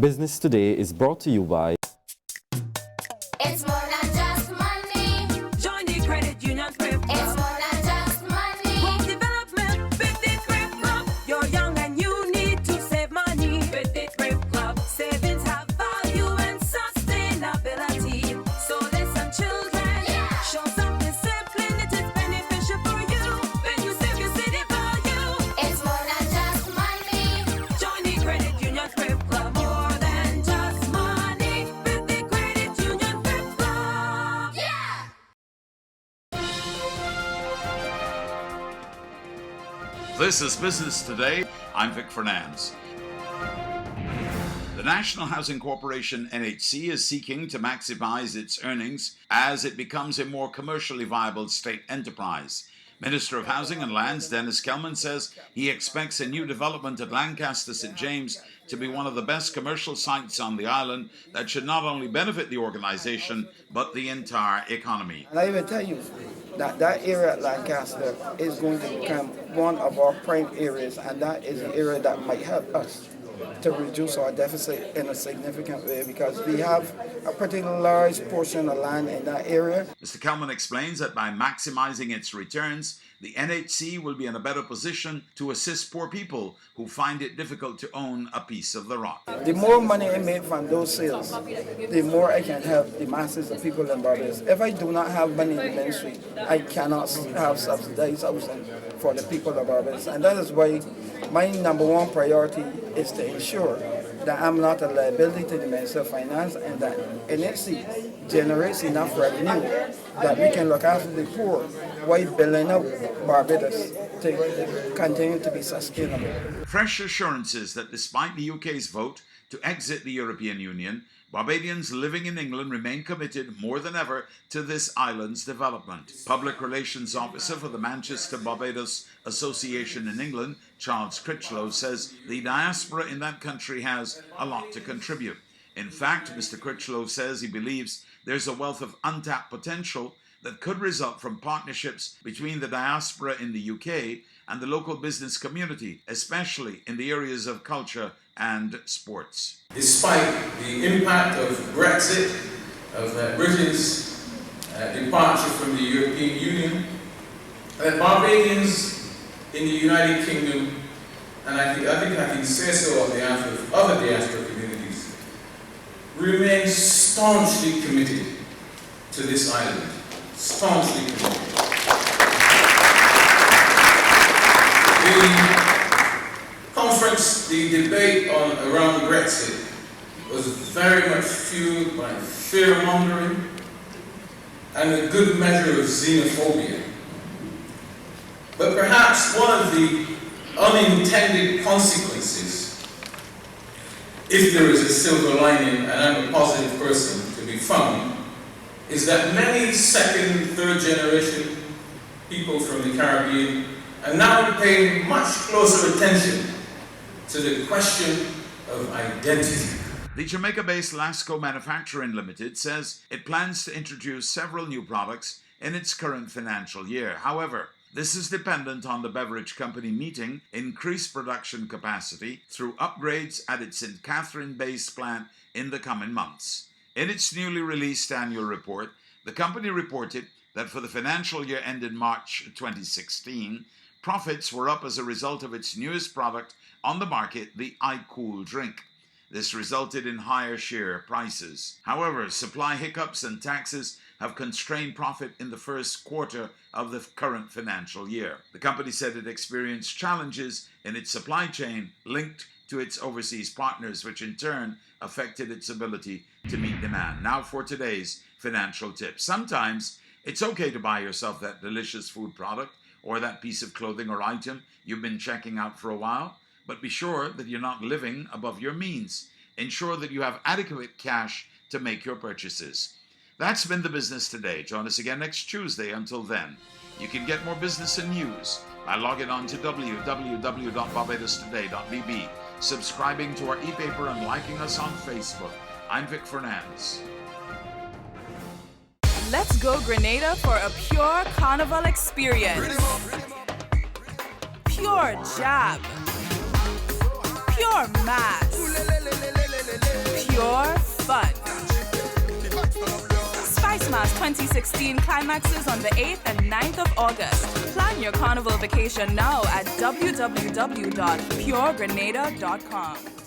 Business Today is brought to you by It's more than just money. Join the credit union crib. It's more than just money. Home development with the crib club. You're young and you need to save money with the crib club. Savings have value and sustainability. So listen, children, show some discipline. It is beneficial for you. When you save, you see the value. It's more than just money. Join the credit union crib club. More than just money with the credit union crib club. Yeah. This is Business Today. I'm Vic Fernandes. The National Housing Corporation, NHC, is seeking to maximize its earnings as it becomes a more commercially viable state enterprise. Minister of Housing and Lands Dennis Kelman says he expects a new development at Lancaster St James to be one of the best commercial sites on the island that should not only benefit the organization but the entire economy. And I will tell you that that area at Lancaster is going to become one of our prime areas, and that is the area that might help us to reduce our deficit in a significant way, because we have a pretty large portion of land in that area. Mr. Kelman explains that by maximizing its returns, the NHC will be in a better position to assist poor people who find it difficult to own a piece of the rock. The more money I make from those sales, the more I can help the masses of people in Barbados. If I do not have money in the ministry, I cannot have subsidized housing for the people of Barbados. And that is why my number one priority is to ensure that I'm not a liability to the Minister of Finance, and that NHC generates enough revenue that we can look after the poor while building up Barbados to continue to be sustainable. Fresh assurances that despite the UK's vote to exit the European Union, Barbadians living in England remain committed more than ever to this island's development. Public Relations Officer for the Manchester Barbados Association in England, Charles Critchlow, says the diaspora in that country has a lot to contribute. In fact, Mr. Critchlow says he believes there's a wealth of untapped potential that could result from partnerships between the diaspora in the UK and the local business community, especially in the areas of culture and sports. Despite the impact of Brexit, of Britain's departure from the European Union, Barbadians in the United Kingdom, and I think I can say so on behalf of other diaspora communities, remain staunchly committed to this island. Staunchly committed. The conference, the debate around Brexit was very much fueled by fear-mongering and a good measure of xenophobia. But perhaps one of the unintended consequences, if there is a silver lining, and I'm a positive person to be found, is that many second, third generation people from the Caribbean are now paying much closer attention to the question of identity. The Jamaica-based Lasco Manufacturing Limited says it plans to introduce several new products in its current financial year. However, this is dependent on the beverage company meeting increased production capacity through upgrades at its St. Catherine-based plant in the coming months. In its newly released annual report, the company reported that for the financial year ended March 2016, profits were up as a result of its newest product on the market, the iCool drink. This resulted in higher share prices. However, supply hiccups and taxes have constrained profit in the first quarter of the current financial year. The company said it experienced challenges in its supply chain linked to its overseas partners, which in turn affected its ability to meet demand. Now for today's financial tip. Sometimes it's okay to buy yourself that delicious food product or that piece of clothing or item you've been checking out for a while, but be sure that you're not living above your means. Ensure that you have adequate cash to make your purchases. That's been the Business Today. Join us again next Tuesday. Until then, you can get more business and news by logging on to www.barbadostoday.bb, subscribing to our e-paper and liking us on Facebook. I'm Vic Fernandes. Let's go Grenada for a pure carnival experience. Pure jab. Pure mass. Christmas 2016 climaxes on the 8th and 9th of August. Plan your carnival vacation now at www.puregrenada.com.